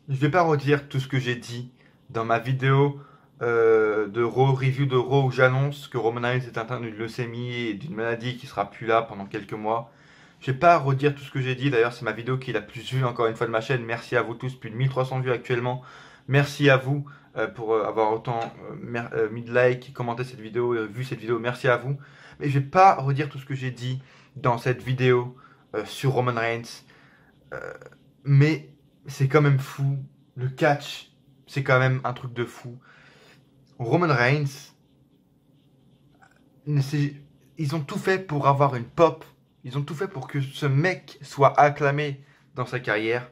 Je vais pas redire tout ce que j'ai dit dans ma vidéo de Raw, review de Raw où j'annonce que Roman Reigns est atteint d'une leucémie et d'une maladie qui sera plus là pendant quelques mois. Je vais pas redire tout ce que j'ai dit. D'ailleurs, c'est ma vidéo qui est la plus vue encore une fois de ma chaîne. Merci à vous tous, plus de 1300 vues actuellement. Merci à vous pour avoir autant mis de like, commenté cette vidéo, vu cette vidéo. Merci à vous. Mais je vais pas redire tout ce que j'ai dit dans cette vidéo sur Roman Reigns. Euh, mais c'est quand même fou. Le catch, c'est quand même un truc de fou. Roman Reigns, ils ont tout fait pour avoir une pop. Ils ont tout fait pour que ce mec soit acclamé dans sa carrière.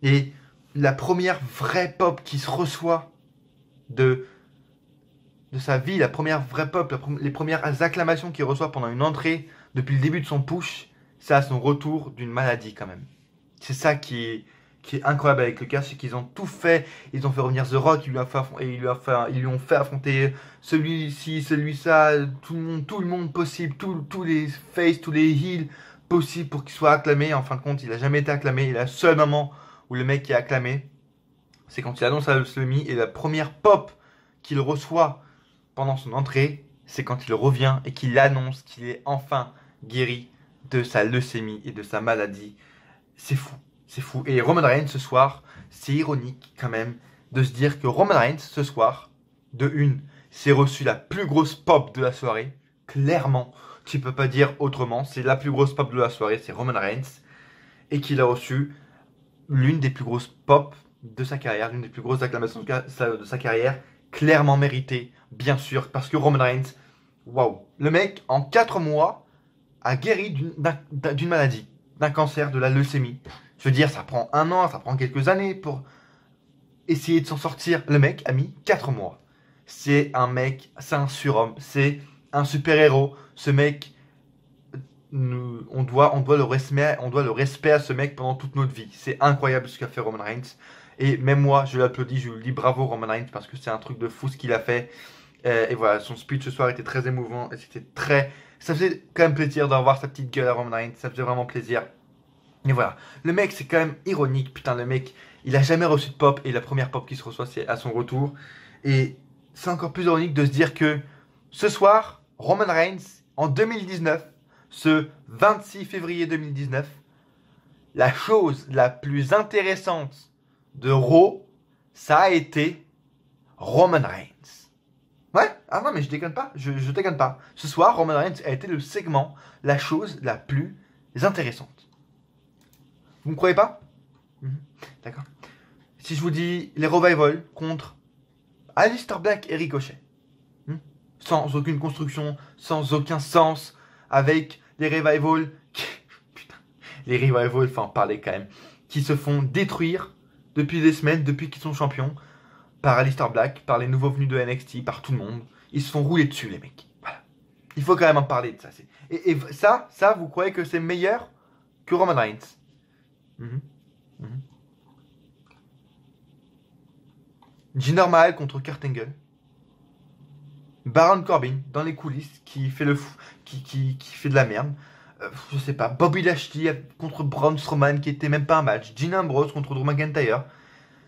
Et la première vraie pop qui se reçoit de, de sa vie, la première vraie pop, les premières acclamations qu'il reçoit pendant une entrée depuis le début de son push, c'est à son retour d'une maladie quand même. C'est ça qui est incroyable avec le cas, c'est qu'ils ont tout fait. Ils ont fait revenir The Rock, ils lui ont fait affronter celui-ci, celui-ça, tout le monde possible, tous les faces, tous les heels possibles pour qu'il soit acclamé. En fin de compte, il a jamais été acclamé. Et le seul moment où le mec est acclamé, c'est quand il annonce la leucémie. Et la première pop qu'il reçoit pendant son entrée, c'est quand il revient et qu'il annonce qu'il est enfin guéri de sa leucémie et de sa maladie. C'est fou. C'est fou. Et Roman Reigns ce soir, c'est ironique quand même de se dire que Roman Reigns ce soir, de une, s'est reçu la plus grosse pop de la soirée. Clairement, tu peux pas dire autrement. C'est la plus grosse pop de la soirée, c'est Roman Reigns. Et qu'il a reçu l'une des plus grosses pop de sa carrière, l'une des plus grosses acclamations de sa carrière. Clairement méritée, bien sûr, parce que Roman Reigns, waouh. Le mec, en 4 mois, a guéri d'une maladie, d'un cancer, de la leucémie. Je veux dire, ça prend un an, ça prend quelques années pour essayer de s'en sortir. Le mec a mis 4 mois. C'est un mec, c'est un surhomme, c'est un super-héros. Ce mec, on doit le respect à ce mec pendant toute notre vie. C'est incroyable ce qu'a fait Roman Reigns. Et même moi, je l'applaudis, je lui dis bravo Roman Reigns parce que c'est un truc de fou ce qu'il a fait. Et voilà, son speech ce soir était très émouvant et c'était très. Ça faisait quand même plaisir d'avoir sa petite gueule à Roman Reigns. Ça faisait vraiment plaisir. Et voilà, le mec c'est quand même ironique, putain le mec, il a jamais reçu de pop et la première pop qu'il se reçoit c'est à son retour. Et c'est encore plus ironique de se dire que ce soir, Roman Reigns, en 2019, ce 26 février 2019, la chose la plus intéressante de Raw, ça a été Roman Reigns. Ouais, ah non mais je déconne pas, je déconne pas. Ce soir, Roman Reigns a été le segment, la chose la plus intéressante. Vous me croyez pas? Mhm. D'accord. Si je vous dis les Revival contre Aleister Black et Ricochet, sans aucune construction, sans aucun sens, avec les Revival, putain, les Revival, enfin parler quand même, qui se font détruire depuis des semaines, depuis qu'ils sont champions, par Aleister Black, par les nouveaux venus de NXT, par tout le monde. Ils se font rouler dessus les mecs. Voilà. Il faut quand même en parler de ça. Et ça, vous croyez que c'est meilleur que Roman Reigns? Mhm. Mhm. Jinder Mahal contre Kurt Angle. Baron Corbin dans les coulisses qui fait le fou, qui fait de la merde. Je sais pas. Bobby Lashley contre Braun Strowman qui était même pas un match. Dean Ambrose contre Drew McIntyre.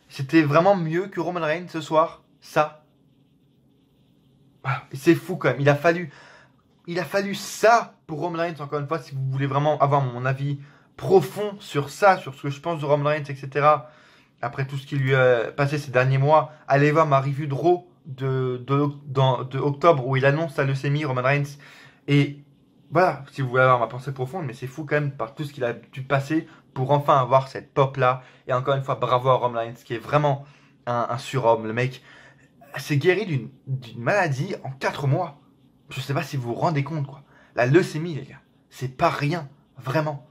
C'était vraiment mieux que Roman Reigns ce soir. Ça. C'est fou quand même. Il a fallu ça pour Roman Reigns encore une fois si vous voulez vraiment avoir mon avis profond sur ça, sur ce que je pense de Roman Reigns, etc. Après tout ce qui lui a passé ces derniers mois, allez voir ma review de Raw de octobre où il annonce sa leucémie, Roman Reigns. Et voilà, si vous voulez avoir ma pensée profonde, mais c'est fou quand même par tout ce qu'il a dû passer pour enfin avoir cette pop là. Et encore une fois, bravo à Roman Reigns qui est vraiment un surhomme. Le mec s'est guéri d'une maladie en 4 mois. Je sais pas si vous vous rendez compte quoi. La leucémie, les gars, c'est pas rien, vraiment.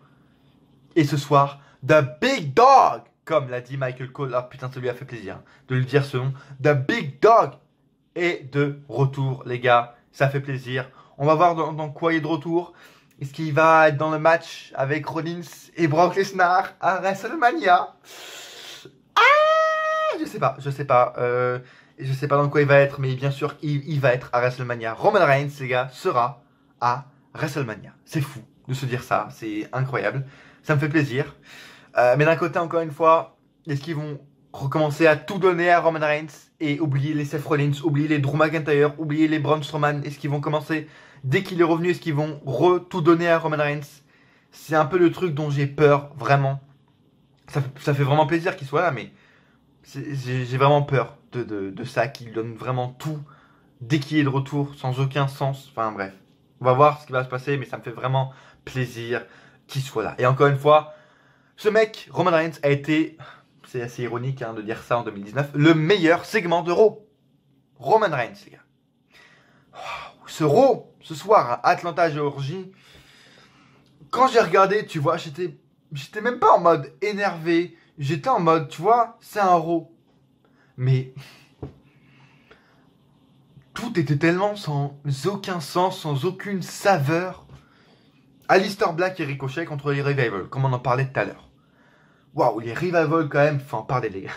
Et ce soir, The Big Dog, comme l'a dit Michael Cole, ah putain, ça lui a fait plaisir de lui dire ce nom. The Big Dog est de retour, les gars. Ça fait plaisir. On va voir dans quoi il est de retour. Est-ce qu'il va être dans le match avec Rollins et Brock Lesnar à WrestleMania? Ah, je sais pas, je sais pas. Je sais pas dans quoi il va être, mais bien sûr, il va être à WrestleMania. Roman Reigns, les gars, sera à WrestleMania. C'est fou de se dire ça, c'est incroyable. Ça me fait plaisir. Mais d'un côté, encore une fois, est-ce qu'ils vont recommencer à tout donner à Roman Reigns et oublier les Seth Rollins, oublier les Drew McIntyre, oublier les Braun Strowman. Est-ce qu'ils vont commencer, dès qu'il est revenu, est-ce qu'ils vont tout donner à Roman Reigns? C'est un peu le truc dont j'ai peur, vraiment. Ça fait vraiment plaisir qu'il soit là, mais j'ai vraiment peur de ça, qu'il donne vraiment tout dès qu'il est de retour, sans aucun sens. Enfin bref, on va voir ce qui va se passer, mais ça me fait vraiment plaisir qu'il soit là. Et encore une fois, ce mec, Roman Reigns, a été, c'est assez ironique hein, de dire ça en 2019, le meilleur segment de Raw. Roman Reigns, les gars. Ce Raw, ce soir à Atlanta, Géorgie, quand j'ai regardé, tu vois, j'étais même pas en mode énervé. J'étais en mode, tu vois, c'est un Raw. Mais tout était tellement sans aucun sens, sans aucune saveur. Aleister Black et Ricochet contre les Revival, comme on en parlait tout à l'heure. Waouh, les Revival quand même, faut en parler les gars.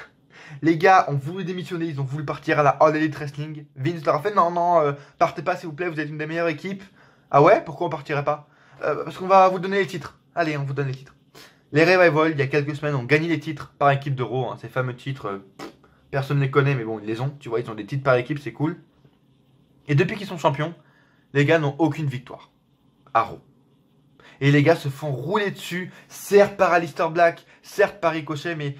Les gars ont voulu démissionner, ils ont voulu partir à la All Elite Wrestling. Vince leur a fait non, partez pas s'il vous plaît, vous êtes une des meilleures équipes. Ah ouais, pourquoi on partirait pas? Parce qu'on va vous donner les titres. Allez, on vous donne les titres. Les Revival, il y a quelques semaines, ont gagné les titres par équipe de Raw. Hein, ces fameux titres, personne ne les connaît, mais bon, ils les ont. Tu vois, ils ont des titres par équipe, c'est cool. Et depuis qu'ils sont champions, les gars n'ont aucune victoire à Raw. Et les gars se font rouler dessus, certes par Aleister Black, certes par Ricochet, mais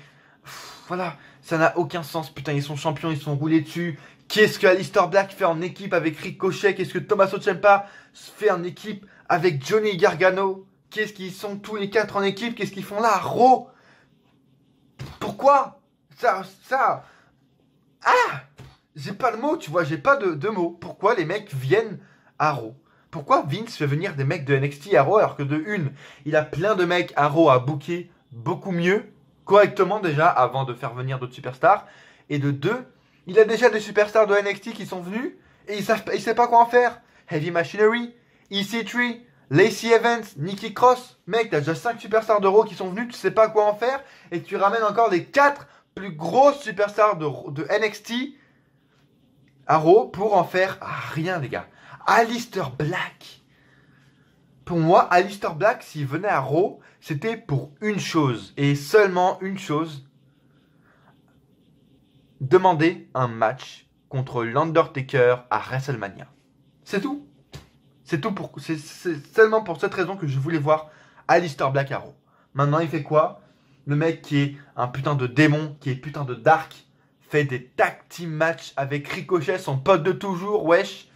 voilà, ça n'a aucun sens. Putain, ils sont champions, ils sont roulés dessus. Qu'est-ce que Aleister Black fait en équipe avec Ricochet? Qu'est-ce que Tommaso Ciampa fait en équipe avec Johnny Gargano? Qu'est-ce qu'ils sont tous les quatre en équipe? Qu'est-ce qu'ils font là à Raw? Pourquoi Ah, j'ai pas le mot, tu vois, j'ai pas de mots. Pourquoi les mecs viennent à Raw? Pourquoi Vince fait venir des mecs de NXT à Raw alors que de une, il a plein de mecs à Raw à booker beaucoup mieux, correctement déjà, avant de faire venir d'autres superstars. Et de deux, il a déjà des superstars de NXT qui sont venus et il sait pas quoi en faire. Heavy Machinery, EC3, Lacey Evans, Nikki Cross. Mec, t'as déjà 5 superstars de Raw qui sont venus, tu sais pas quoi en faire. Et tu ramènes encore les 4 plus grosses superstars de NXT à Raw pour en faire rien, les gars. Aleister Black. Pour moi, Aleister Black, s'il venait à Raw, c'était pour une chose, et seulement une chose. Demander un match contre l'Undertaker à WrestleMania. C'est tout. C'est seulement pour cette raison que je voulais voir Aleister Black à Raw. Maintenant, il fait quoi? Le mec qui est un putain de démon, qui est putain de dark, fait des tag team matchs avec Ricochet, son pote de toujours, wesh.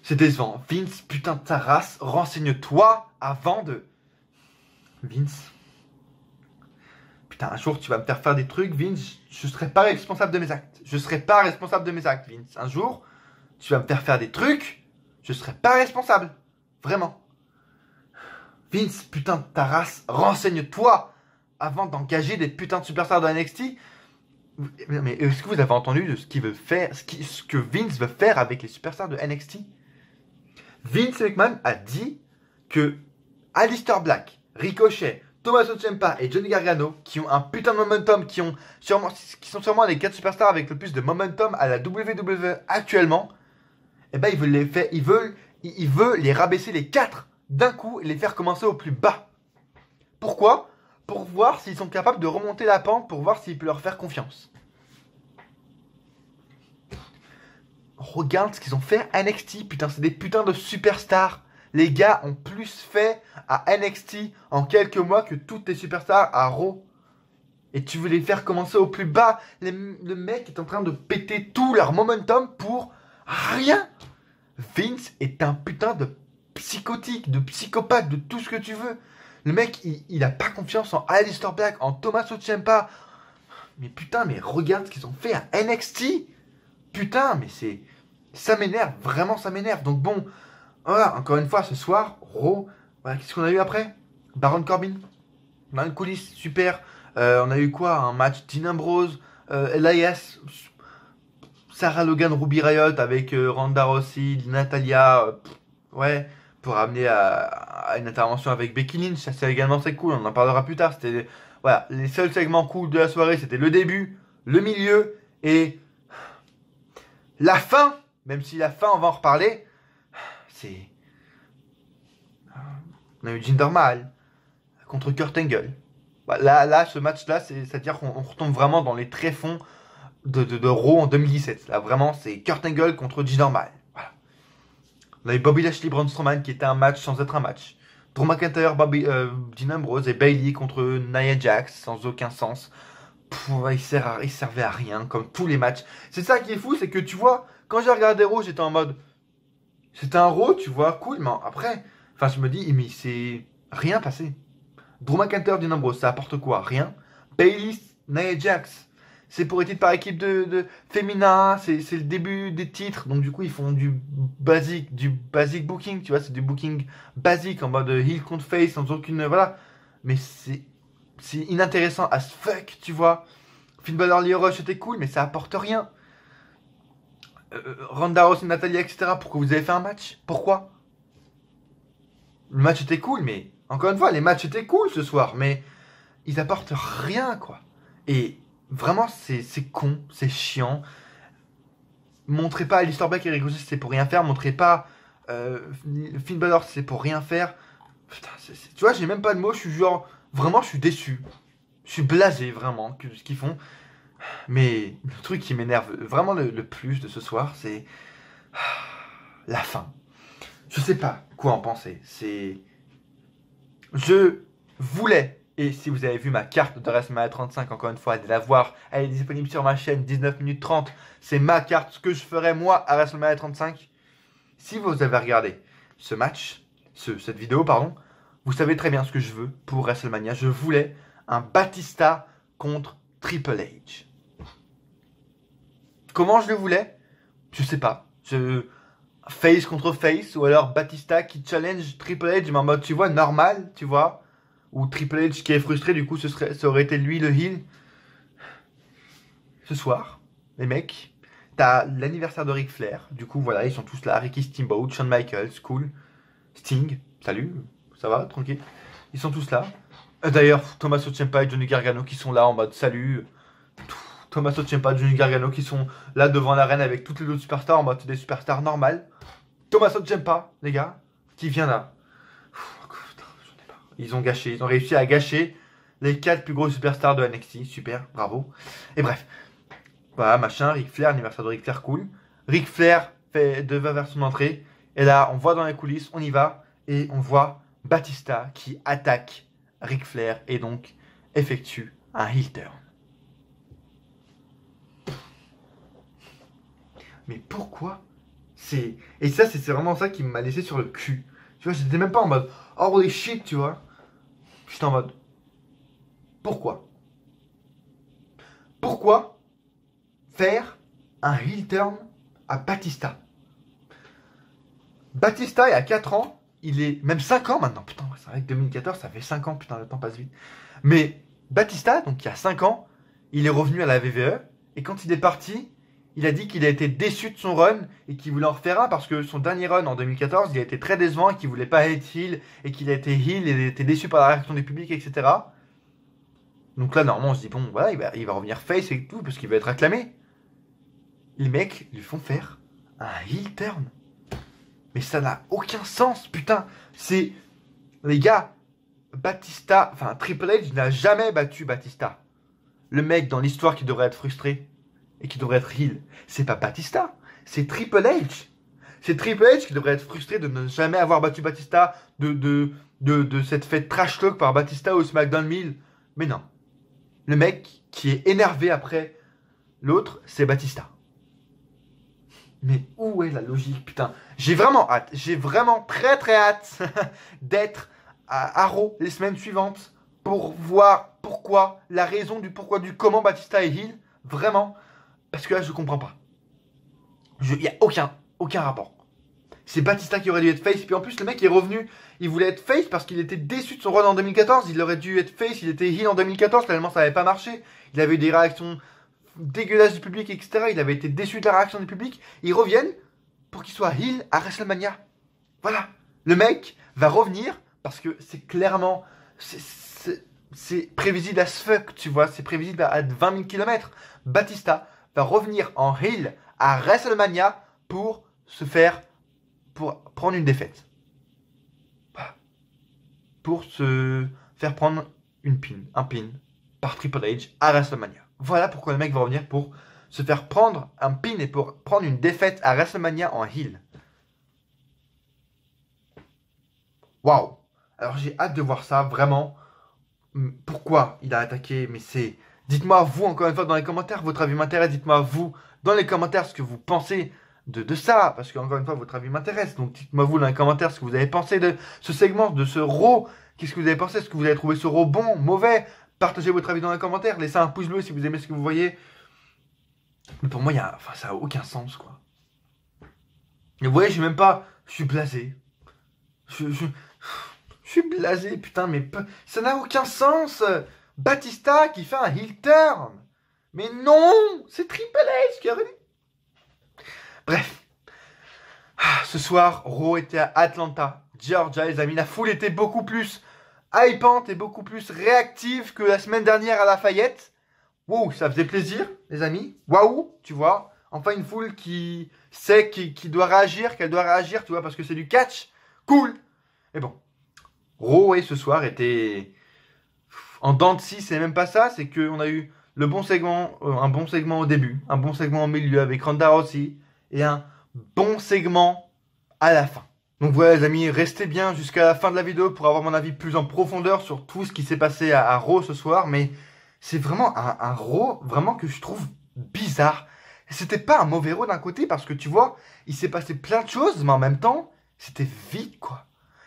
C'est décevant. Vince, putain de ta race, renseigne-toi avant de... Vince. Putain, un jour, tu vas me faire faire des trucs, Vince, je serai pas responsable de mes actes. Je serai pas responsable de mes actes, Vince. Un jour, tu vas me faire des trucs, je serai pas responsable. Vraiment. Vince, putain de ta race, renseigne-toi avant d'engager des putains de superstars de NXT. Mais est-ce que vous avez entendu de ce qu'il veut faire, ce que Vince veut faire avec les superstars de NXT? Vince McMahon a dit que Aleister Black, Ricochet, Tommaso Ciampa et Johnny Gargano, qui ont un putain de momentum, qui sont sûrement les 4 superstars avec le plus de momentum à la WWE actuellement, eh ben il veut les rabaisser les 4 d'un coup et les faire commencer au plus bas. Pourquoi? Pour voir s'ils sont capables de remonter la pente, pour voir s'il peut leur faire confiance. Regarde ce qu'ils ont fait à NXT, putain, c'est des putains de superstars. Les gars ont plus fait à NXT en quelques mois que toutes les superstars à Raw. Et tu veux les faire commencer au plus bas. Le mec est en train de péter tout leur momentum pour rien. Vince est un putain de psychotique, de psychopathe, de tout ce que tu veux. Le mec, il a pas confiance en Aleister Black, en Tommaso Ciampa. Mais putain, mais regarde ce qu'ils ont fait à NXT. Putain, mais ça m'énerve, vraiment ça m'énerve. Donc bon, voilà, encore une fois, ce soir, Raw, voilà, qu'est-ce qu'on a eu après? Baron Corbin, dans les coulisses, super. On a eu quoi? Un match Dean Ambrose, Elias, Sarah Logan, Ruby Riott avec Ronda Rousey, Natalia, ouais, pour amener à une intervention avec Becky Lynch. Ça c'est également très cool, on en parlera plus tard. C'était voilà, les seuls segments cool de la soirée, c'était le début, le milieu et la fin. Même si la fin, on va en reparler. On a eu Jinder Mahal contre Kurt Angle. Bah, là, ce match-là, c'est-à-dire qu'on retombe vraiment dans les tréfonds de Raw en 2017. Là, vraiment, c'est Kurt Angle contre Jinder Mahal. Voilà. On avait Bobby Lashley, Braun Strowman qui était un match sans être un match. Drew McIntyre, Dean Ambrose et Bayley contre Nia Jax sans aucun sens. Il servait à rien, comme tous les matchs. C'est ça qui est fou, c'est que tu vois, quand j'ai regardé Raw, j'étais en mode. C'était un Raw, tu vois, cool, mais après, enfin, je me dis, mais c'est rien passé. Drew McIntyre, Dean Ambrose, ça apporte quoi? Rien. Bayley, Nia Jax, c'est pour être par équipe de féminin, c'est le début des titres, donc du coup, ils font du basic booking, tu vois, c'est du booking basique en mode heel contre face, sans aucune. Voilà. Mais c'est inintéressant as fuck, tu vois. Finn Balor, Lio Rush, c'était cool, mais ça apporte rien. Ronda Rousey, Natalia, etc. Pourquoi vous avez fait un match? Pourquoi? Le match était cool, mais encore une fois, les matchs étaient cool ce soir, mais ils apportent rien, quoi. Et vraiment, c'est con, c'est chiant. Montrez pas Alistair Black et Ricochet, c'est pour rien faire. Montrez pas Finn Balor, c'est pour rien faire. Putain, tu vois, j'ai même pas de mots, je suis genre. Vraiment, je suis déçu. Je suis blasé, vraiment, que ce qu'ils font. Mais le truc qui m'énerve vraiment le plus de ce soir, c'est la fin. Je sais pas quoi en penser. Je voulais, et si vous avez vu ma carte de WrestleMania 35, encore une fois, allez la voir. Elle est disponible sur ma chaîne, 19 minutes 30. C'est ma carte, ce que je ferais moi à WrestleMania 35. Si vous avez regardé ce match, cette vidéo, pardon, vous savez très bien ce que je veux pour WrestleMania. Je voulais un Batista contre Triple H. Comment je le voulais? Je sais pas. Face contre face, ou alors Batista qui challenge Triple H, mais en mode, tu vois, normal, tu vois. Ou Triple H qui est frustré, du coup, ça aurait été lui le heel. Ce soir, les mecs, t'as l'anniversaire de Ric Flair, du coup, voilà, ils sont tous là. Ricky Steamboat, Shawn Michaels, cool. Sting, salut, ça va, tranquille. Ils sont tous là. D'ailleurs, Tommaso Ciampa et Johnny Gargano qui sont là en mode salut. Tommaso Ciampa, Johnny Gargano qui sont là devant l'arène avec toutes les autres superstars en mode des superstars normales. Tommaso Ciampa, les gars, qui vient là. Ils ont réussi à gâcher les 4 plus grosses superstars de NXT. Super, bravo. Et bref, voilà, machin, Ric Flair, anniversaire de Ric Flair, cool. Ric Flair va vers son entrée. Et là, on voit dans les coulisses, on y va. Et on voit Batista qui attaque Ric Flair et donc effectue un heel turn. Mais pourquoi? Et ça, c'est vraiment ça qui m'a laissé sur le cul. Tu vois, j'étais même pas en mode oh holy shit, tu vois. J'étais en mode pourquoi? Pourquoi faire un heel turn à Batista? Batista, il y a 4 ans, il est même 5 ans maintenant. Putain, c'est vrai que 2014, ça fait 5 ans, putain, le temps passe vite. Mais Batista, donc il y a 5 ans, il est revenu à la WWE. Et quand il est parti, il a dit qu'il a été déçu de son run et qu'il voulait en refaire un parce que son dernier run en 2014, il a été très décevant et qu'il voulait pas être heel et qu'il a été heel et il a été déçu par la réaction du public, etc. Donc là, normalement, on se dit, bon, voilà, il va revenir face et tout parce qu'il va être acclamé. Les mecs lui font faire un heel turn. Mais ça n'a aucun sens, putain. Les gars, Batista, enfin, Triple H n'a jamais battu Batista. Le mec dans l'histoire qui devrait être frustré et qui devrait être heel, c'est pas Batista, c'est Triple H. C'est Triple H qui devrait être frustré de ne jamais avoir battu Batista, de cette fête trash talk par Batista au SmackDown 1000. Mais non. Le mec qui est énervé après l'autre, c'est Batista. Mais où est la logique, putain? J'ai vraiment hâte, j'ai vraiment très très hâte d'être à Raw les semaines suivantes pour voir pourquoi, la raison du pourquoi du comment Batista est heel. Vraiment. Parce que là, je comprends pas. Il n'y a aucun rapport. C'est Batista qui aurait dû être face. Et puis en plus, le mec est revenu. Il voulait être face parce qu'il était déçu de son run en 2014. Il aurait dû être face. Il était heel en 2014. Tellement ça n'avait pas marché. Il avait eu des réactions dégueulasses du public, etc. Il avait été déçu de la réaction du public. Ils reviennent pour qu'il soit heel à WrestleMania. Voilà. Le mec va revenir parce que c'est clairement. C'est prévisible as fuck, tu vois. C'est prévisible à 20 000 km. Batista va revenir en heel à WrestleMania pour prendre une défaite. Pour se faire prendre un pin par Triple H à WrestleMania. Voilà pourquoi le mec va revenir pour se faire prendre un pin et pour prendre une défaite à WrestleMania en heel. Waouh! Alors j'ai hâte de voir ça, vraiment. Pourquoi il a attaqué? Mais c'est... Dites-moi vous, encore une fois, dans les commentaires, votre avis m'intéresse. Dites-moi vous, dans les commentaires, ce que vous pensez de ça. Parce que, encore une fois, votre avis m'intéresse. Donc dites-moi vous, dans les commentaires, ce que vous avez pensé de ce segment, de ce Raw. Qu'est-ce que vous avez pensé? Est-ce que vous avez trouvé ce Raw bon, mauvais? Partagez votre avis dans les commentaires. Laissez un pouce bleu si vous aimez ce que vous voyez. Mais pour moi, ça n'a aucun sens, quoi. Et vous voyez, je suis blasé. Je suis blasé, putain, mais ça n'a aucun sens. Batista qui fait un heel turn. Mais non, c'est Triple H qui a réussi. Bref. Ce soir, Raw était à Atlanta, Georgia, les amis. La foule était beaucoup plus hypante et beaucoup plus réactive que la semaine dernière à Lafayette. Wow, ça faisait plaisir, les amis. Waouh, tu vois. Enfin, une foule qui sait qui doit réagir, qu'elle doit réagir, tu vois, parce que c'est du catch. Cool. Et bon, Raw, ce soir, était en dents de scie, c'est même pas ça. C'est qu'on a eu le bon segment, un bon segment au début, un bon segment au milieu avec Ronda Rousey et un bon segment à la fin. Donc voilà, les amis, restez bien jusqu'à la fin de la vidéo pour avoir mon avis plus en profondeur sur tout ce qui s'est passé à Raw ce soir. Mais c'est vraiment un Raw vraiment que je trouve bizarre. C'était pas un mauvais Raw d'un côté parce que tu vois, il s'est passé plein de choses, mais en même temps, c'était vide, quoi.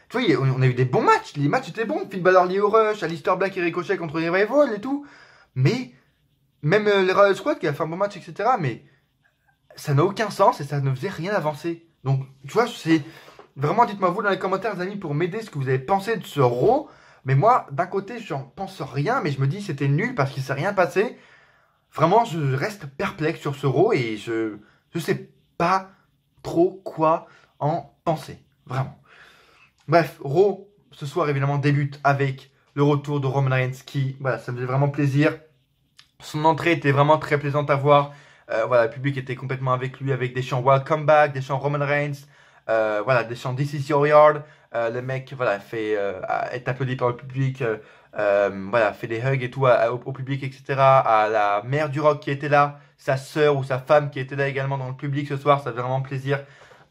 Tu vois, on a eu des bons matchs. Les matchs étaient bons. Finn Balor, Lio Rush, Aleister Black et Ricochet contre Revival et tout. Mais, même les Royal Squad qui a fait un bon match, etc. Mais ça n'a aucun sens et ça ne faisait rien avancer. Donc, tu vois, c'est... Vraiment, dites-moi vous dans les commentaires, les amis, pour m'aider ce que vous avez pensé de ce Raw. Mais moi, d'un côté, j'en pense rien, mais je me dis c'était nul parce qu'il ne s'est rien passé. Vraiment, je reste perplexe sur ce Raw et je sais pas trop quoi en penser. Vraiment. Bref, Raw, ce soir, évidemment, débute avec le retour de Roman Reigns qui, voilà, ça me faisait vraiment plaisir. Son entrée était vraiment très plaisante à voir. Voilà, le public était complètement avec lui, avec des chants Welcome Back, des chants Roman Reigns, voilà, des chants This is your yard. Le mec, voilà, est applaudi par le public, voilà, fait des hugs et tout au public, etc. À la mère du rock qui était là, sa sœur ou sa femme qui était là également dans le public ce soir, ça fait vraiment plaisir.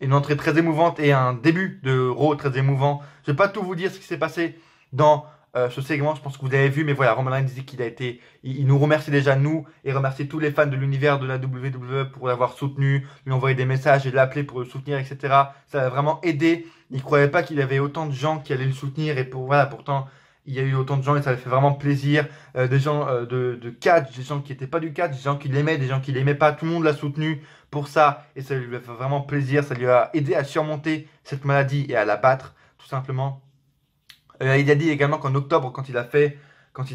Une entrée très émouvante et un début de Raw très émouvant. Je vais pas tout vous dire ce qui s'est passé dans ce segment, je pense que vous avez vu, mais voilà, Roman Reigns dit qu'il a été, il nous remercie déjà nous et remercie tous les fans de l'univers de la WWE pour l'avoir soutenu, lui envoyer des messages et l'appeler pour le soutenir, etc. Ça a vraiment aidé. Il croyait pas qu'il y avait autant de gens qui allaient le soutenir et voilà, pourtant il y a eu autant de gens et ça lui fait vraiment plaisir. Des gens de catch, des gens qui n'étaient pas du catch, des gens qui l'aimaient, des gens qui l'aimaient pas, tout le monde l'a soutenu pour ça et ça lui a fait vraiment plaisir. Ça lui a aidé à surmonter cette maladie et à la battre, tout simplement. Il a dit également qu'en octobre, quand il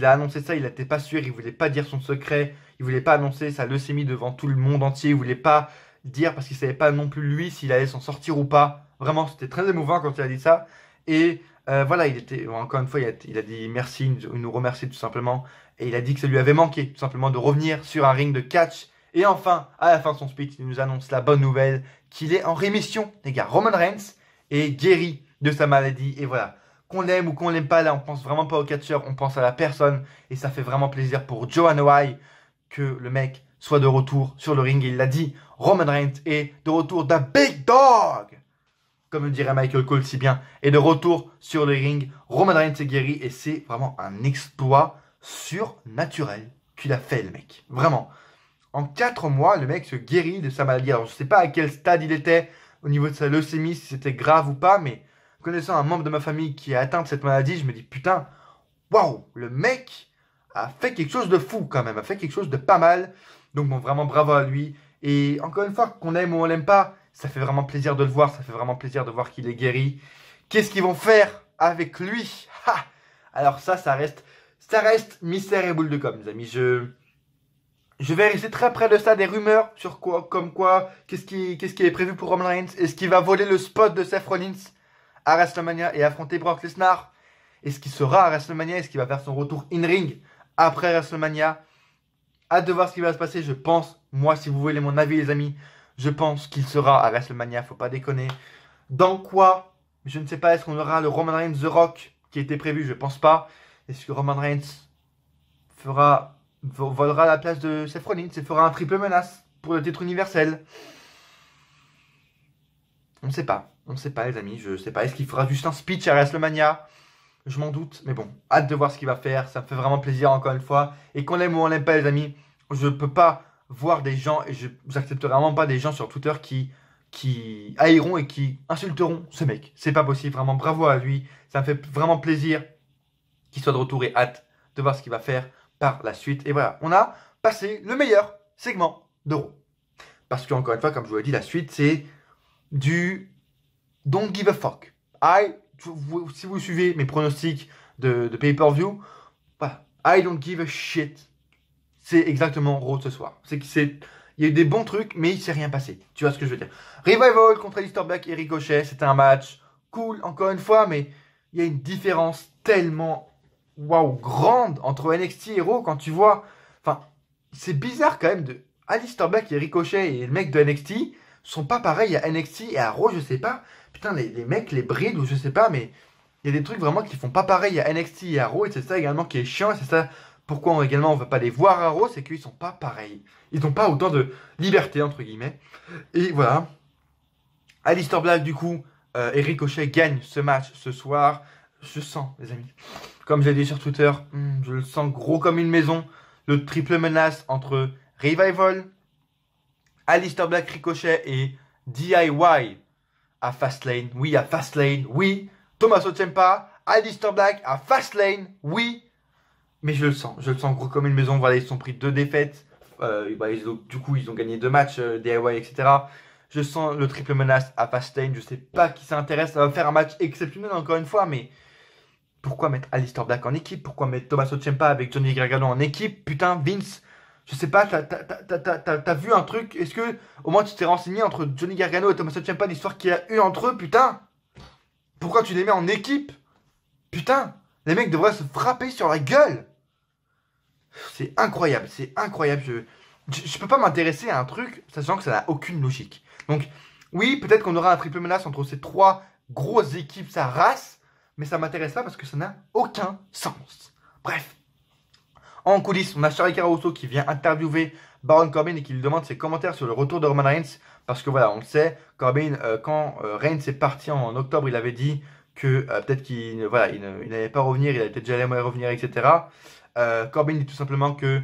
a annoncé ça, il n'était pas sûr, il voulait pas dire son secret, il voulait pas annoncer sa leucémie devant tout le monde entier, il voulait pas dire parce qu'il savait pas non plus lui s'il allait s'en sortir ou pas. Vraiment, c'était très émouvant quand il a dit ça. Et voilà, encore une fois, il a dit merci, il nous remercie tout simplement. Et il a dit que ça lui avait manqué, tout simplement, de revenir sur un ring de catch. Et enfin, à la fin de son speech, il nous annonce la bonne nouvelle, qu'il est en rémission, les gars. Roman Reigns est guéri de sa maladie. Et voilà, qu'on l'aime ou qu'on l'aime pas, là, on pense vraiment pas au catcheur, on pense à la personne. Et ça fait vraiment plaisir pour Joe Anoa'i que le mec soit de retour sur le ring. Et il l'a dit, Roman Reigns est de retour d'un big dog, comme le dirait Michael Cole si bien, et de retour sur le ring. Roman Reigns est guéri et c'est vraiment un exploit surnaturel qu'il a fait, le mec. Vraiment. En 4 mois, le mec se guérit de sa maladie. Alors, je sais pas à quel stade il était au niveau de sa leucémie, si c'était grave ou pas, mais connaissant un membre de ma famille qui est atteint de cette maladie, je me dis, putain, waouh, le mec a fait quelque chose de fou quand même, a fait quelque chose de pas mal. Donc, bon, vraiment bravo à lui. Et encore une fois, qu'on aime ou on l'aime pas, ça fait vraiment plaisir de le voir, ça fait vraiment plaisir de voir qu'il est guéri. Qu'est-ce qu'ils vont faire avec lui? Ha! Alors ça reste mystère et boule de com, les amis. Je vais rester très près de ça, des rumeurs sur qu'est-ce qui est prévu pour Roman Reigns. Est-ce qu'il va voler le spot de Seth Rollins à WrestleMania et affronter Brock Lesnar? Est-ce qu'il sera à WrestleMania? Est-ce qu'il va faire son retour in-ring après WrestleMania? Hâte de voir ce qui va se passer, je pense. Moi, si vous voulez mon avis, les amis, je pense qu'il sera à WrestleMania, faut pas déconner. Dans quoi? Je ne sais pas, est-ce qu'on aura le Roman Reigns The Rock qui était prévu? Je pense pas. Est-ce que Roman Reigns volera la place de Seth Rollins et fera un triple menace pour le titre universel? On ne sait pas. On ne sait pas, les amis. Je ne sais pas. Est-ce qu'il fera juste un speech à WrestleMania? Je m'en doute. Mais bon, hâte de voir ce qu'il va faire. Ça me fait vraiment plaisir, encore une fois. Et qu'on l'aime ou on l'aime pas, les amis, je ne peux pas voir des gens, et je n'accepterai vraiment pas des gens sur Twitter qui haïront et qui insulteront ce mec. C'est pas possible. Vraiment, bravo à lui. Ça me fait vraiment plaisir qu'il soit de retour et hâte de voir ce qu'il va faire par la suite. Et voilà, on a passé le meilleur segment d'Euro. Parce que, encore une fois, comme je vous l'ai dit, la suite, c'est du don't give a fuck. Si vous suivez mes pronostics de pay-per-view, voilà, I don't give a shit. C'est exactement Raw ce soir. Il y a eu des bons trucs, mais il s'est rien passé. Tu vois ce que je veux dire? Revival contre Aleister Black et Ricochet, c'était un match cool, encore une fois, mais il y a une différence tellement grande entre NXT et Raw quand tu vois. Enfin, c'est bizarre quand même de Aleister Black et Ricochet et le mec de NXT sont pas pareils à NXT et à Raw, je sais pas. Putain, les mecs, les brides ou je sais pas, mais il y a des trucs vraiment qui font pas pareil à NXT et à Raw, et c'est ça également qui est chiant, et c'est ça pourquoi on veut pas les voir à Raw, c'est qu'ils sont pas pareils. Ils n'ont pas autant de liberté, entre guillemets. Et voilà. Aleister Black, du coup, et Ricochet gagnent ce match ce soir. Je sens, les amis, comme j'ai dit sur Twitter, je le sens gros comme une maison. Le triple menace entre Revival, Aleister Black, Ricochet et DIY à Fastlane. Oui, à Fastlane, oui. Tommaso Ciampa, Aleister Black à Fastlane, oui. Mais je le sens gros comme une maison. Voilà, ils se sont pris 2 défaites. Du coup, ils ont gagné 2 matchs, DIY, etc. Je sens le triple menace à Fastlane. Je sais pas qui s'intéresse. Ça va faire un match exceptionnel, encore une fois, mais pourquoi mettre Aleister Black en équipe? Pourquoi mettre Tommaso Ciampa avec Johnny Gargano en équipe? Putain, Vince, je sais pas, t'as vu un truc? Est-ce que au moins tu t'es renseigné entre Johnny Gargano et Tommaso Ciampa, l'histoire qu'il y a eu entre eux? Putain, pourquoi tu les mets en équipe? Putain, les mecs devraient se frapper sur la gueule. C'est incroyable, c'est incroyable. Je peux pas m'intéresser à un truc sachant que ça n'a aucune logique. Donc, oui, peut-être qu'on aura un triple menace entre ces 3 grosses équipes, sa race, mais ça m'intéresse pas parce que ça n'a aucun sens. Bref. En coulisses, on a Charlie Caruso qui vient interviewer Baron Corbin et qui lui demande ses commentaires sur le retour de Roman Reigns. Parce que voilà, on le sait, Corbin, quand Reigns est parti en octobre, il avait dit que peut-être qu'il n'allait pas revenir, il allait peut-être jamais revenir, etc. Corbin dit tout simplement que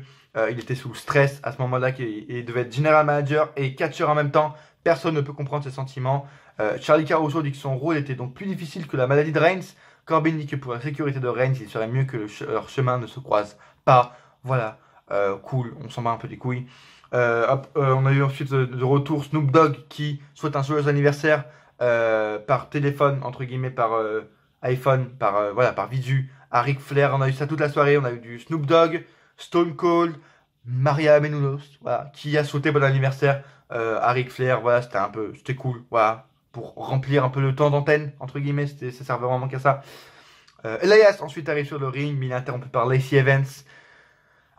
il était sous stress à ce moment-là, qu'il devait être general manager et catcher en même temps. Personne ne peut comprendre ses sentiments. Charlie Caruso dit que son rôle était donc plus difficile que la maladie de Reigns. Corbin dit que pour la sécurité de Reigns, il serait mieux que leur chemin ne se croise pas. Voilà, cool, on s'en bat un peu les couilles. On a eu ensuite de retour Snoop Dogg qui souhaite un joyeux anniversaire par téléphone, entre guillemets, par iPhone, par visu à Ric Flair. On a eu ça toute la soirée. On a eu du Snoop Dogg, Stone Cold, Maria Menounos, voilà, qui a souhaité bon anniversaire à Ric Flair. Voilà, c'était cool, voilà, pour remplir un peu le temps d'antenne, entre guillemets. Ça servait vraiment qu'à ça. Elias ensuite arrive sur le ring, mais il est interrompu par Lacey Evans.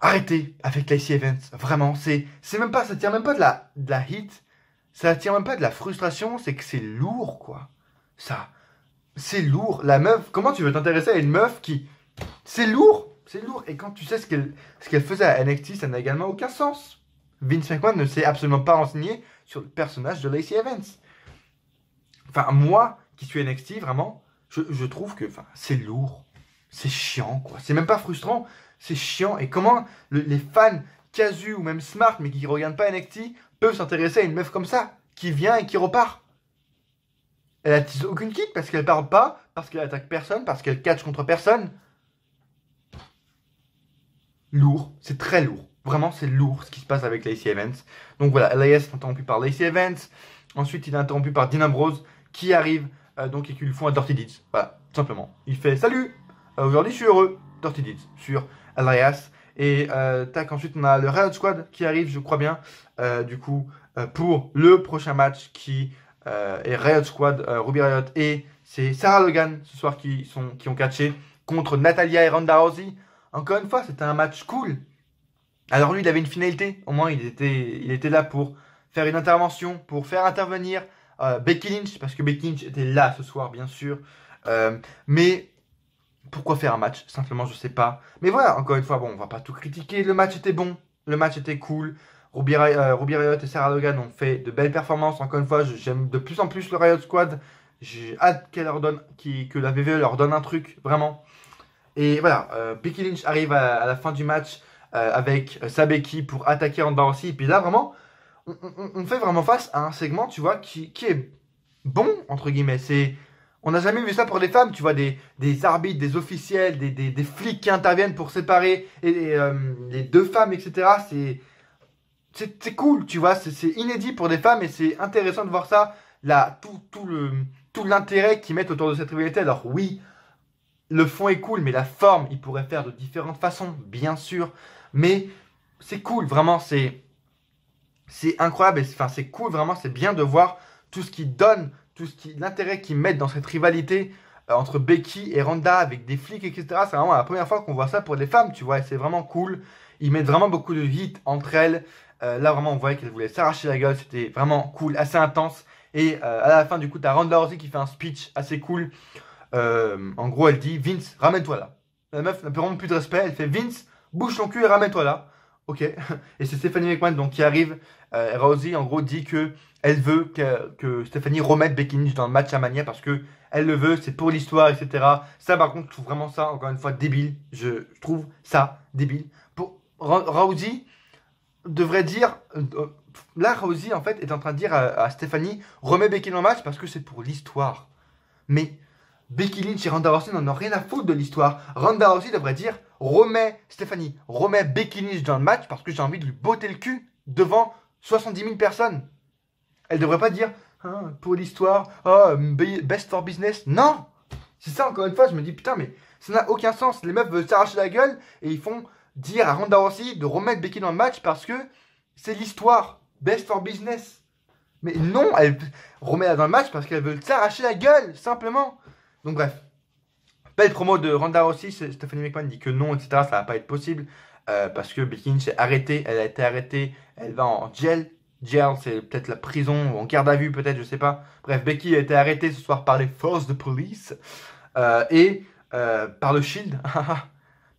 Arrêtez avec Lacey Evans, vraiment, ça tient même pas de la hit, ça tient même pas de la frustration, c'est que c'est lourd, quoi. Ça, c'est lourd. La meuf, comment tu veux t'intéresser à une meuf qui, c'est lourd, et quand tu sais ce qu'elle faisait à NXT, ça n'a également aucun sens. Vince McMahon ne s'est absolument pas renseigné sur le personnage de Lacey Evans. Enfin, moi, qui suis NXT, vraiment, je trouve que, c'est lourd, c'est chiant, quoi. C'est même pas frustrant. C'est chiant. Et comment les fans casu ou même smart, mais qui ne regardent pas NXT, peuvent s'intéresser à une meuf comme ça, qui vient et qui repart? Elle attise aucune kick parce qu'elle parle pas, parce qu'elle attaque personne, parce qu'elle catch contre personne. Lourd. C'est très lourd. Vraiment, c'est lourd ce qui se passe avec Lacey Evans. Donc voilà, Elias est interrompu par Lacey Evans. Ensuite, il est interrompu par Dean Ambrose qui arrive donc et qui lui font un Dirty Deeds. Voilà, tout simplement. Il fait salut. Aujourd'hui, je suis heureux. Dirty Deeds sur Elias. Et ensuite on a le Riot Squad qui arrive, je crois bien, pour le prochain match qui est Riot Squad, Ruby Riot, et c'est Sarah Logan ce soir qui ont catché contre Natalia et Ronda Rousey. Encore une fois, c'était un match cool. Alors lui, il avait une finalité, au moins il était là pour faire une intervention, pour faire intervenir Becky Lynch, parce que Becky Lynch était là ce soir, bien sûr. Mais Pourquoi faire un match? Simplement, je sais pas. Mais voilà, encore une fois, bon, on va pas tout critiquer. Le match était bon, le match était cool. Ruby Riott et Sarah Logan ont fait de belles performances. Encore une fois, j'aime de plus en plus le Riot Squad. J'ai hâte que la VVE leur donne un truc, vraiment. Et voilà, Becky Lynch arrive à la fin du match avec sa Becky pour attaquer Ronda Rousey. Et puis là, vraiment, on fait vraiment face à un segment, tu vois, qui est bon, entre guillemets. On n'a jamais vu ça pour les femmes, tu vois, des arbitres, des officiels, des flics qui interviennent pour séparer les deux femmes, etc. C'est cool, tu vois, c'est inédit pour des femmes et c'est intéressant de voir ça, là, tout l'intérêt qu'ils mettent autour de cette rivalité. Alors oui, le fond est cool, mais la forme, ils pourraient faire de différentes façons, bien sûr. Mais c'est cool, vraiment, c'est incroyable. Enfin, c'est cool, vraiment, c'est bien de voir tout ce qu'ils donnent, l'intérêt qu'ils mettent dans cette rivalité entre Becky et Ronda avec des flics, etc. C'est vraiment la première fois qu'on voit ça pour les femmes, tu vois, et c'est vraiment cool. Ils mettent vraiment beaucoup de hits entre elles. Là, vraiment, on voyait qu'elles voulaient s'arracher la gueule. C'était vraiment cool, assez intense. Et à la fin, du coup, t'as Ronda Rousey qui fait un speech assez cool. En gros, elle dit Vince, ramène-toi là. La meuf n'a vraiment plus de respect. Elle fait Vince, bouge ton cul et ramène-toi là. Ok. Et c'est Stephanie McMahon donc, qui arrive. Rousey, en gros, dit que elle veut que Stephanie remette Becky Lynch dans le match à Mania parce que elle le veut, c'est pour l'histoire, etc. Ça, par contre, je trouve vraiment ça, encore une fois, débile. Je trouve ça débile. Pour Rousey devrait dire. Là, Rousey, en fait, est en train de dire à Stephanie remets Becky dans le match parce que c'est pour l'histoire. Mais Becky Lynch et Ronda Rousey n'en ont rien à foutre de l'histoire. Ronda Rousey devrait dire remets Becky Lynch dans le match parce que j'ai envie de lui botter le cul devant 70 000 personnes. Elle devrait pas dire pour l'histoire, best for business. Non. C'est ça, encore une fois, je me dis putain, mais ça n'a aucun sens. Les meufs veulent s'arracher la gueule et ils font dire à Ronda Rousey de remettre Becky dans le match parce que c'est l'histoire. Best for business. Mais non, elle remet dans le match parce qu'elle veut s'arracher la gueule, simplement. Donc bref. Belle promo de Ronda Rousey. Stephanie McMahon dit que non, etc. Ça va pas être possible. Parce que Becky Lynch est arrêtée. Elle a été arrêtée. Elle va en jail. Jail, c'est peut-être la prison ou en garde à vue, peut-être, je sais pas. Bref, Becky a été arrêtée ce soir par les forces de police. Et par le Shield.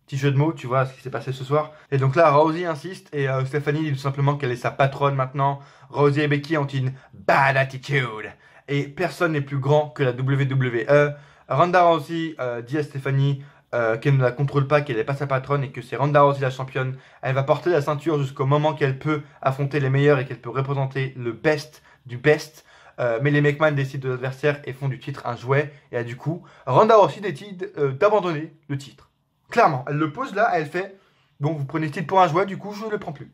Petit jeu de mots, tu vois ce qui s'est passé ce soir. Et donc là, Rousey insiste et Stephanie dit tout simplement qu'elle est sa patronne maintenant. Rousey et Becky ont une bad attitude. Et personne n'est plus grand que la WWE. Ronda Rousey dit à Stephanie qu'elle ne la contrôle pas, qu'elle n'est pas sa patronne et que c'est Ronda Rousey la championne. Elle va porter la ceinture jusqu'au moment qu'elle peut affronter les meilleurs et qu'elle peut représenter le best du best. Mais les McMahon décident de l'adversaire et font du titre un jouet. Et là, du coup, Ronda Rousey décide d'abandonner le titre. Clairement, elle le pose là, elle fait donc vous prenez ce titre pour un jouet, du coup je ne le prends plus.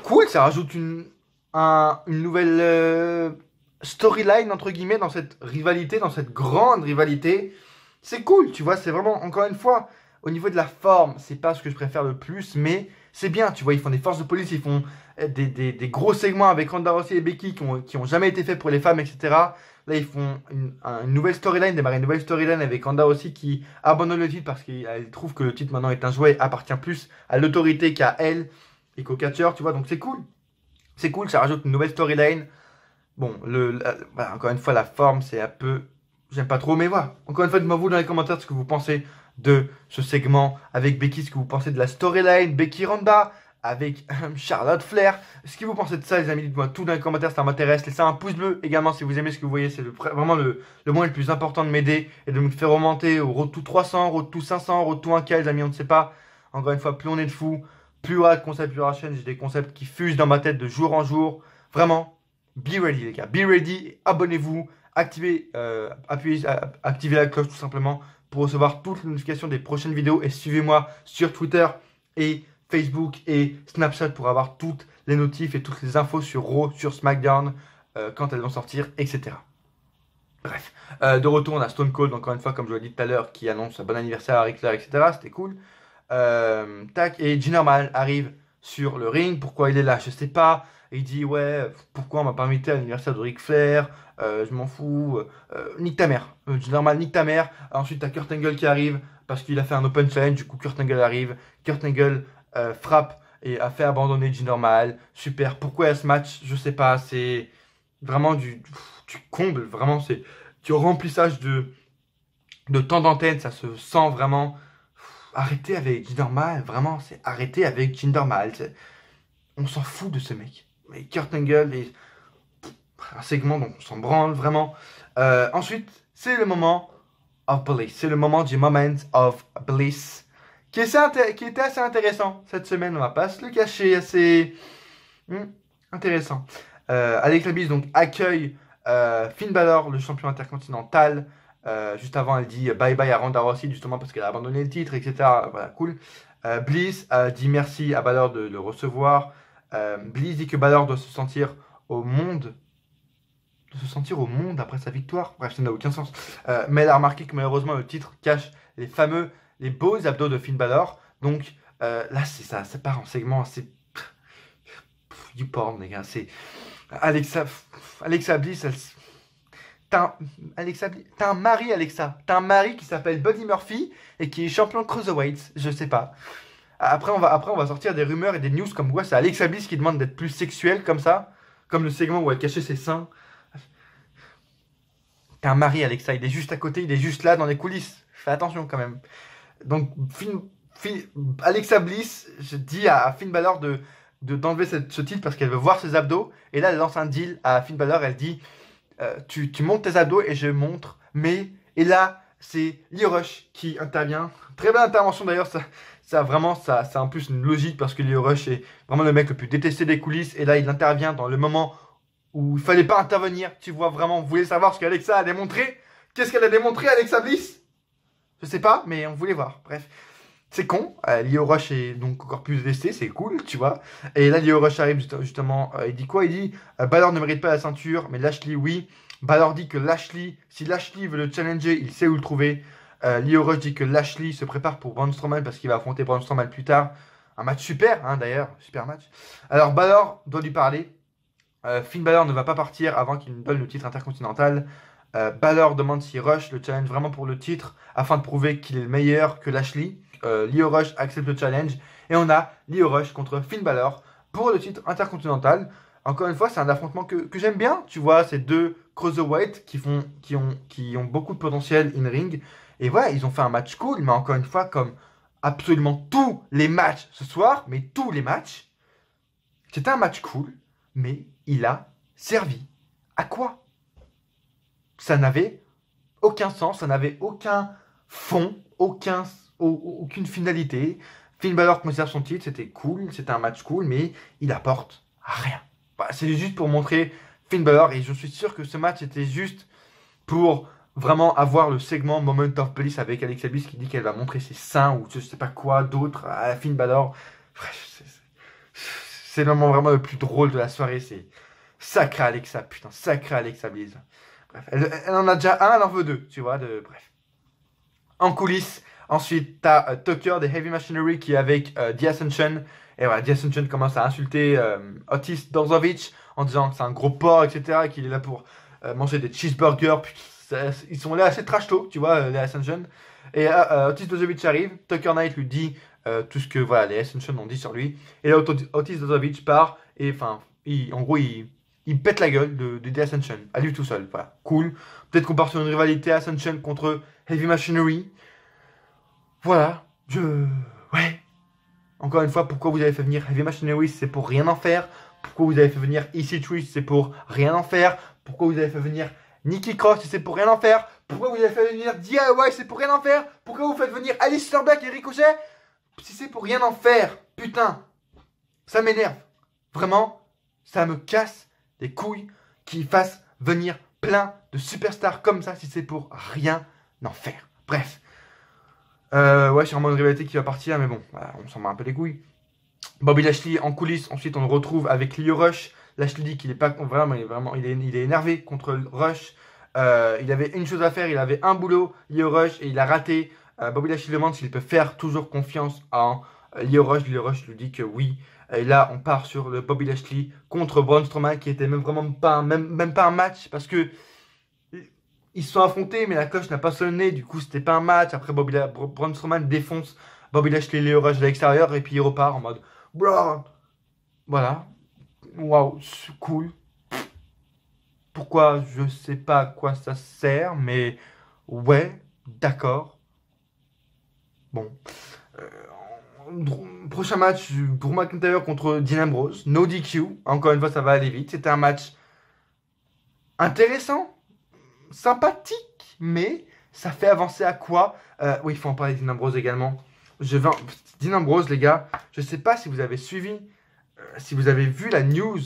Cool, ça rajoute une nouvelle storyline entre guillemets dans cette rivalité, dans cette grande rivalité. C'est cool, tu vois, c'est vraiment, encore une fois, au niveau de la forme, c'est pas ce que je préfère le plus, mais c'est bien, tu vois, ils font des forces de police, ils font des gros segments avec Ronda Rousey et Becky qui ont jamais été faits pour les femmes, etc. Là, ils font une nouvelle storyline, démarrer une nouvelle storyline avec Ronda Rousey qui abandonne le titre parce qu'elle trouve que le titre maintenant est un jouet, appartient plus à l'autorité qu'à elle et qu'au catcheur, tu vois, donc c'est cool. C'est cool, ça rajoute une nouvelle storyline. Bon, voilà, encore une fois, la forme, c'est un peu... J'aime pas trop, mais voilà. Encore une fois, dites-moi vous dans les commentaires ce que vous pensez de ce segment avec Becky, ce que vous pensez de la storyline Becky Ronda avec Charlotte Flair. Ce que vous pensez de ça, les amis, dites-moi tout dans les commentaires, ça m'intéresse. Laissez un pouce bleu également si vous aimez ce que vous voyez. C'est vraiment le moyen le plus important de m'aider et de me faire remonter au road to 300, road to 500, road to 1K, les amis, on ne sait pas. Encore une fois, plus on est de fous, plus on a de concepts sur la chaîne. J'ai des concepts qui fusent dans ma tête de jour en jour. Vraiment, be ready, les gars. Be ready, abonnez-vous, activez la cloche tout simplement pour recevoir toutes les notifications des prochaines vidéos. Et suivez-moi sur Twitter et Facebook et Snapchat pour avoir toutes les notifs et toutes les infos sur Raw, sur SmackDown, quand elles vont sortir, etc. Bref, de retour on a Stone Cold, encore une fois, comme je l'ai dit tout à l'heure, qui annonce un bon anniversaire à Ric Flair, etc. C'était cool. Tac, et Jinder Mahal arrive sur le ring. Pourquoi il est là, je sais pas. Il dit ouais, pourquoi on m'a pas invité à l'anniversaire de Ric Flair, je m'en fous, nique ta mère. Jinder Mahal, nique ta mère. Ensuite t'as Kurt Angle qui arrive parce qu'il a fait un open challenge, du coup Kurt Angle arrive. Kurt Angle frappe et a fait abandonner Jinder Mahal. Super. Pourquoi il y a ce match? Je sais pas. C'est vraiment du comble. Vraiment, c'est du remplissage de temps d'antenne, ça se sent vraiment. Arrêtez avec Jinder Mahal, vraiment, c'est arrêtez avec Jinder Mahal. On s'en fout de ce mec. Mais Kurt Angle est un segment dont on s'en branle vraiment. Ensuite, c'est le moment of Bliss. C'est le moment du Moment of Bliss qui était assez intéressant cette semaine, on va pas se le cacher, assez intéressant. Alexa Bliss donc accueille Finn Balor, le champion intercontinental. Juste avant, elle dit bye bye à Ronda Rousey, justement parce qu'elle a abandonné le titre, etc. Voilà, cool. Bliss dit merci à Balor de le recevoir. Bliss dit que Balor doit se sentir au monde. De se sentir au monde après sa victoire. Bref, ça n'a aucun sens. Mais elle a remarqué que malheureusement, le titre cache les beaux abdos de Finn Balor. Donc là, c'est ça part en segment assez. Du porn, les gars. C'est. Alexa Bliss, T'as un mari, Alexa. T'as un mari qui s'appelle Buddy Murphy et qui est champion cruiserweight. Je sais pas. Après, on va sortir des rumeurs et des news comme quoi c'est Alexa Bliss qui demande d'être plus sexuelle comme ça. Comme le segment où elle cachait ses seins. T'as un mari, Alexa. Il est juste à côté. Il est juste là dans les coulisses. Fais attention quand même. Donc, Alexa Bliss, je dis à Finn Balor d'enlever ce titre parce qu'elle veut voir ses abdos. Et là, elle lance un deal à Finn Balor. Elle dit tu montes tes abdos et je montre. Et là, c'est Lio Rush qui intervient. Très belle intervention d'ailleurs. Ça en plus une logique parce que Lio Rush est vraiment le mec le plus détesté des coulisses. Et là, il intervient dans le moment où il fallait pas intervenir. Tu vois vraiment, vous voulez savoir ce qu'Alexa a démontré? Qu'est-ce qu'elle a démontré, Alexa Bliss? Je sais pas, mais on voulait voir. Bref. C'est con, Lio Rush est donc encore plus détesté, c'est cool, tu vois. Et là, Lio Rush arrive justement, il dit quoi? Il dit Balor ne mérite pas la ceinture, mais Lashley, oui. Balor dit que si Lashley veut le challenger, il sait où le trouver. Lio Rush dit que Lashley se prépare pour Braun Strowman parce qu'il va affronter Braun Strowman plus tard. Un match super, hein, d'ailleurs, super match. Alors, Balor doit lui parler. Finn Balor ne va pas partir avant qu'il ne donne le titre intercontinental. Balor demande si Rush le challenge vraiment pour le titre afin de prouver qu'il est le meilleur que Lashley. Lio Rush accepte le challenge et on a Lio Rush contre Finn Balor pour le titre intercontinental. Encore une fois, c'est un affrontement que j'aime bien. Tu vois, c'est deux cruiserweight qui ont beaucoup de potentiel in-ring. Et voilà, ils ont fait un match cool, mais encore une fois, comme absolument tous les matchs ce soir, mais tous les matchs, c'était un match cool, mais il a servi à quoi? Ça n'avait aucun sens, ça n'avait aucun fond, aucune finalité. Finn Balor conserve son titre, c'était cool, c'était un match cool, mais il apporte rien. Bah, c'est juste pour montrer Finn Balor, et je suis sûr que ce match était juste pour vraiment avoir le segment Moment of Bliss avec Alexa Bliss qui dit qu'elle va montrer ses seins ou je sais pas quoi d'autre à Finn Balor. C'est le moment vraiment le plus drôle de la soirée, c'est sacré Alexa, putain, sacré Alexa Bliss. Bref, elle en a déjà un, elle en veut deux, tu vois, bref. En coulisses, ensuite, t'as Tucker de Heavy Machinery qui est avec The Ascension. Et voilà, The Ascension commence à insulter Otis Dozovic en disant que c'est un gros porc, etc. Et qu'il est là pour manger des cheeseburgers. Puis ils sont là assez trash talk, tu vois, les Ascension. Et Otis Dozovic arrive. Tucker Knight lui dit tout ce que voilà, les Ascension ont dit sur lui. Et là, Otis Dozovic part. Et enfin, en gros, il pète la gueule de The Ascension, à lui tout seul. Voilà, cool. Peut-être qu'on part sur une rivalité Ascension contre Heavy Machinery. Voilà, ouais. Encore une fois, pourquoi vous avez fait venir Heavy Machinery, c'est pour rien en faire. Pourquoi vous avez fait venir EC3, c'est pour rien en faire. Pourquoi vous avez fait venir Nikki Cross, c'est pour rien en faire. Pourquoi vous avez fait venir DIY, c'est pour rien en faire. Pourquoi vous faites venir Aleister Black et Ricochet, si c'est pour rien en faire. Putain, ça m'énerve. Vraiment, ça me casse les couilles qu'ils fassent venir plein de superstars comme ça si c'est pour rien en faire. Bref. Ouais, c'est vraiment une rivalité qui va partir, mais bon, voilà, on s'en bat un peu les couilles. Bobby Lashley en coulisses, ensuite on le retrouve avec Lio Rush. Lashley dit qu'il est pas vraiment, il est énervé contre Rush. Il avait une chose à faire, il avait un boulot, Lio Rush, et il a raté. Bobby Lashley demande s'il peut faire toujours confiance en Lio Rush. Lio Rush lui dit que oui. Et là, on part sur le Bobby Lashley contre Braun Strowman, qui était même vraiment pas un match, parce que ils se sont affrontés, mais la cloche n'a pas sonné. Du coup, c'était pas un match. Après, Braun Strowman défonce Bobby Lashley et Lio Rush de l'extérieur. Et puis, il repart en mode Bro. Voilà. Waouh, cool. Pourquoi? Je sais pas à quoi ça sert, mais ouais. d'accord. Bon. Prochain match, Drew McIntyre contre Dean Ambrose. No DQ. Encore une fois, ça va aller vite. C'était un match intéressant, sympathique, mais ça fait avancer à quoi? Oui, il faut en parler de Dean Ambrose également. Dean Ambrose, les gars, je sais pas si vous avez suivi, si vous avez vu la news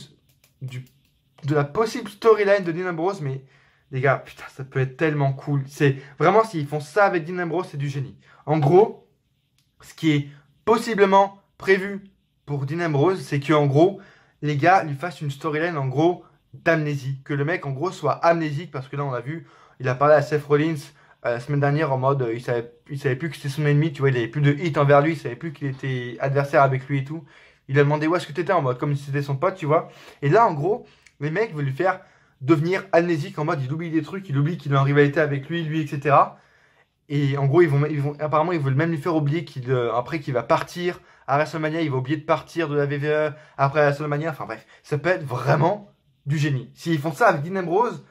de la possible storyline de Dean Ambrose, mais les gars, putain, ça peut être tellement cool. C'est vraiment, s'ils font ça avec Dean Ambrose, c'est du génie. En gros, ce qui est possiblement prévu pour Dean Ambrose, c'est qu'en gros, les gars lui fassent une storyline en gros d'amnésie. Que le mec en gros soit amnésique, parce que là on l'a vu, il a parlé à Seth Rollins la semaine dernière en mode il savait plus que c'était son ennemi, tu vois, il avait plus de hit envers lui, il savait plus qu'il était adversaire avec lui et tout. Il a demandé où est-ce que t'étais en mode comme si c'était son pote, tu vois. Et là en gros, les mecs veulent lui faire devenir amnésique en mode il oublie des trucs, il oublie qu'il est en rivalité avec lui, etc. Et en gros, apparemment, ils veulent même lui faire oublier après qu'il va partir à WrestleMania, il va oublier de partir de la WWE après WrestleMania. Enfin bref, ça peut être vraiment du génie. S'ils font ça avec Dean Ambrose,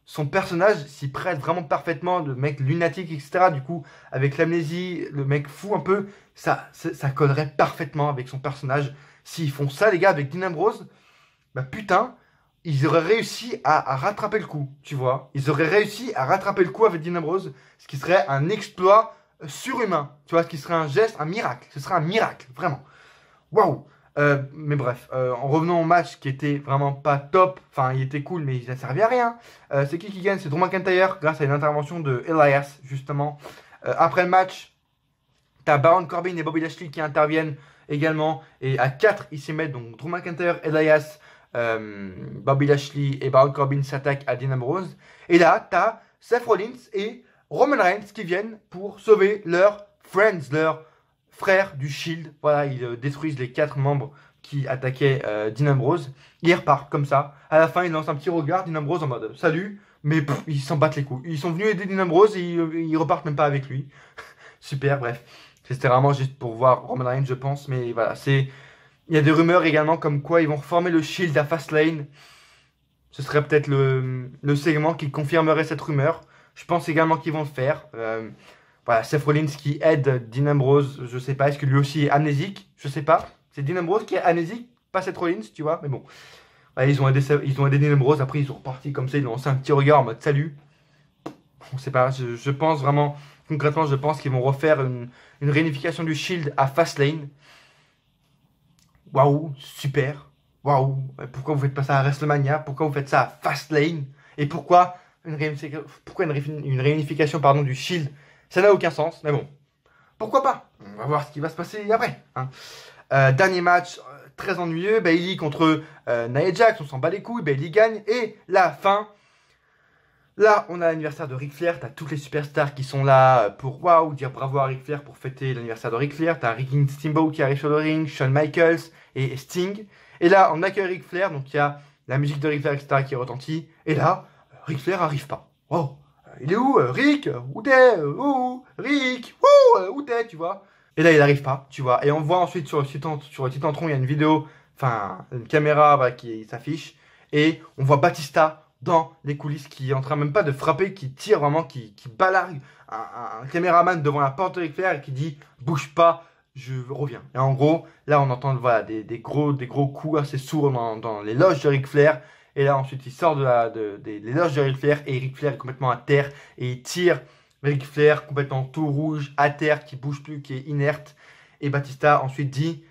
son personnage s'y prête vraiment parfaitement, le mec lunatique, etc. Du coup, avec l'amnésie, le mec fou un peu, ça collerait parfaitement avec son personnage. S'ils font ça, les gars, avec Dean Ambrose, bah putain, ils auraient réussi à rattraper le coup, tu vois. Ils auraient réussi à rattraper le coup avec Dean Ambrose, ce qui serait un exploit surhumain, tu vois, ce qui serait un geste, un miracle. Ce serait un miracle, vraiment. Waouh! Mais bref, en revenant au match qui était vraiment pas top, enfin il était cool mais il n'a servi à rien. C'est qui gagne? C'est Drew McIntyre grâce à une intervention de Elias justement. Après le match, t'as Baron Corbin et Bobby Lashley qui interviennent également et à 4 ils s'y mettent, donc Drew McIntyre, Elias, Bobby Lashley et Baron Corbin s'attaquent à Dean Ambrose. Et là, t'as Seth Rollins et Roman Reigns qui viennent pour sauver leurs friends, leurs frères du Shield. Voilà, ils détruisent les 4 membres qui attaquaient Dean Ambrose. Ils repartent comme ça. À la fin, ils lancent un petit regard, Dean Ambrose en mode salut, mais ils s'en battent les couilles. Ils sont venus aider Dean Ambrose et ils repartent même pas avec lui. Super, bref. C'était vraiment juste pour voir Roman Reigns, je pense, mais voilà, c'est. Il y a des rumeurs également comme quoi ils vont reformer le Shield à Fastlane. Ce serait peut-être le segment qui confirmerait cette rumeur. Je pense également qu'ils vont le faire. Voilà, Seth Rollins qui aide Dean Ambrose, je sais pas, est-ce que lui aussi est amnésique? Je sais pas. C'est Dean Ambrose qui est amnésique, pas Seth Rollins, tu vois, mais bon. Ouais, ils ont aidé Dean Ambrose, après ils sont repartis comme ça, ils ont lancé un petit regard en mode salut. On sait pas, je pense vraiment, concrètement, je pense qu'ils vont refaire une réunification du Shield à Fastlane. Waouh, super. Waouh, pourquoi vous faites pas ça à WrestleMania? Pourquoi vous faites ça à Fastlane? Et pourquoi une réunification pardon, du Shield? Ça n'a aucun sens, mais bon. Pourquoi pas? On va voir ce qui va se passer après. Hein. Dernier match, très ennuyeux. Bayley contre Nia Jax, on s'en bat les couilles. Bayley gagne. Et la fin. Là, on a l'anniversaire de Ric Flair. T'as toutes les superstars qui sont là pour waouh, dire bravo à Ric Flair pour fêter l'anniversaire de Ric Flair. T'as Ricky Steamboat qui arrive sur le ring, Shawn Michaels et Sting. Et là, on accueille Ric Flair. Donc il y a la musique de Ric Flair, etc. qui retentit. Et là, Ric Flair arrive pas. Oh, il est où, Rick? Où t'es? Où? Rick? Où t'es, tu vois? Et là, il arrive pas, tu vois. Et on voit ensuite sur le Titantron, il y a une vidéo, enfin, une caméra bah, qui s'affiche. Et on voit Batista dans les coulisses qui est en train même pas de frapper, qui tire vraiment, qui balargue un caméraman devant la porte de Ric Flair et qui dit bouge pas, je reviens. Et en gros, là on entend voilà, des gros coups assez sourds dans les loges de Ric Flair. Et là ensuite il sort des loges de Ric Flair et Ric Flair est complètement à terre et il tire Ric Flair complètement tout rouge, à terre, qui bouge plus, qui est inerte. Et Batista ensuite dit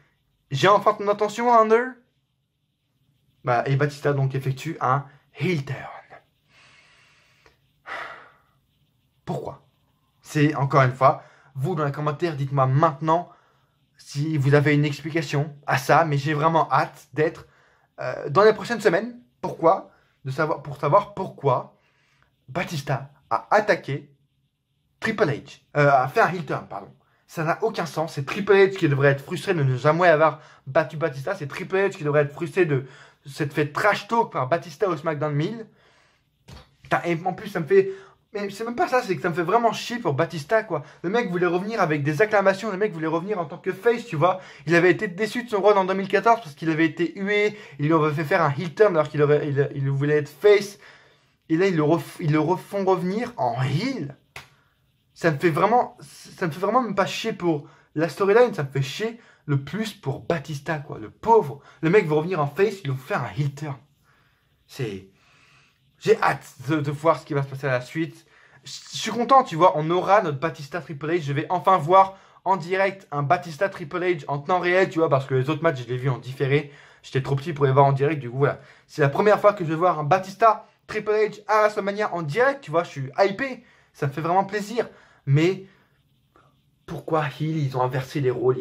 j'ai enfin ton attention, Hunter. Bah, et Batista donc effectue un heel turn. Pourquoi? C'est encore une fois, vous dans les commentaires, dites-moi maintenant si vous avez une explication à ça, mais j'ai vraiment hâte d'être dans les prochaines semaines. Pourquoi? Pour savoir pourquoi Batista a attaqué Triple H, a fait un heel turn, pardon. Ça n'a aucun sens. C'est Triple H qui devrait être frustré de ne jamais avoir battu Batista. C'est Triple H qui devrait être frustré de s'être fait trash talk par Batista au SmackDown 1000. Et en plus, ça me fait. Mais c'est même pas ça, c'est que ça me fait vraiment chier pour Batista, quoi. Le mec voulait revenir avec des acclamations, le mec voulait revenir en tant que face, tu vois. Il avait été déçu de son rôle en 2014 parce qu'il avait été hué, il lui avait fait faire un heel turn alors il voulait être face. Et là, ils le refont revenir en heel. ça me fait vraiment même pas chier pour la storyline, ça me fait chier le plus pour Batista, quoi. Le pauvre, le mec va revenir en face, ils vont faire un heel turn. J'ai hâte de voir ce qui va se passer à la suite. Je suis content, tu vois, on aura notre Batista Triple H. Je vais enfin voir en direct un Batista Triple H en temps réel, tu vois, parce que les autres matchs, je les ai vus en différé. J'étais trop petit pour les voir en direct, du coup, voilà. C'est la première fois que je vais voir un Batista Triple H à WrestleMania en direct, tu vois, je suis hypé. Ça me fait vraiment plaisir. Mais pourquoi Hill, ils ont inversé les rôles,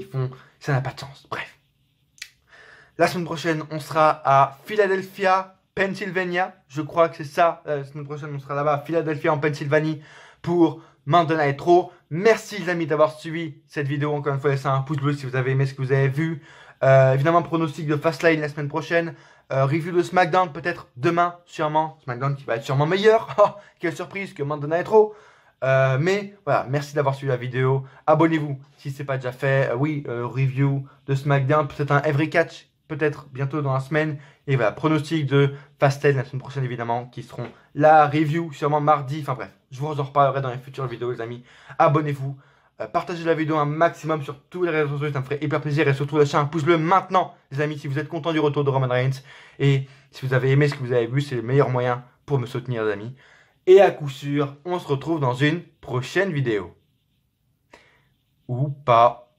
ça n'a pas de sens. Bref. La semaine prochaine, on sera à Philadelphia, Pennsylvania. Je crois que c'est ça. La semaine prochaine, on sera là-bas à Philadelphia, en Pennsylvanie, pour Monday Night Raw. Merci les amis d'avoir suivi cette vidéo. Encore une fois, laissez un pouce bleu si vous avez aimé ce que vous avez vu. Évidemment, pronostic de Fastlane la semaine prochaine. Review de SmackDown peut-être demain, sûrement. SmackDown qui va être sûrement meilleur. Oh, quelle surprise que Monday Night Raw. Mais voilà, merci d'avoir suivi la vidéo. Abonnez-vous si ce n'est pas déjà fait. Oui, review de SmackDown, peut-être un Every Catch, peut-être bientôt dans la semaine. Et voilà, pronostic de Fastlane la semaine prochaine évidemment, qui seront la review sûrement mardi. Enfin bref, je vous en reparlerai dans les futures vidéos les amis. Abonnez-vous, partagez la vidéo un maximum sur tous les réseaux sociaux, ça me ferait hyper plaisir. Et surtout lâchez un pouce bleu maintenant les amis si vous êtes content du retour de Roman Reigns. Et si vous avez aimé ce que vous avez vu, c'est le meilleur moyen pour me soutenir les amis. Et à coup sûr, on se retrouve dans une prochaine vidéo. Ou pas.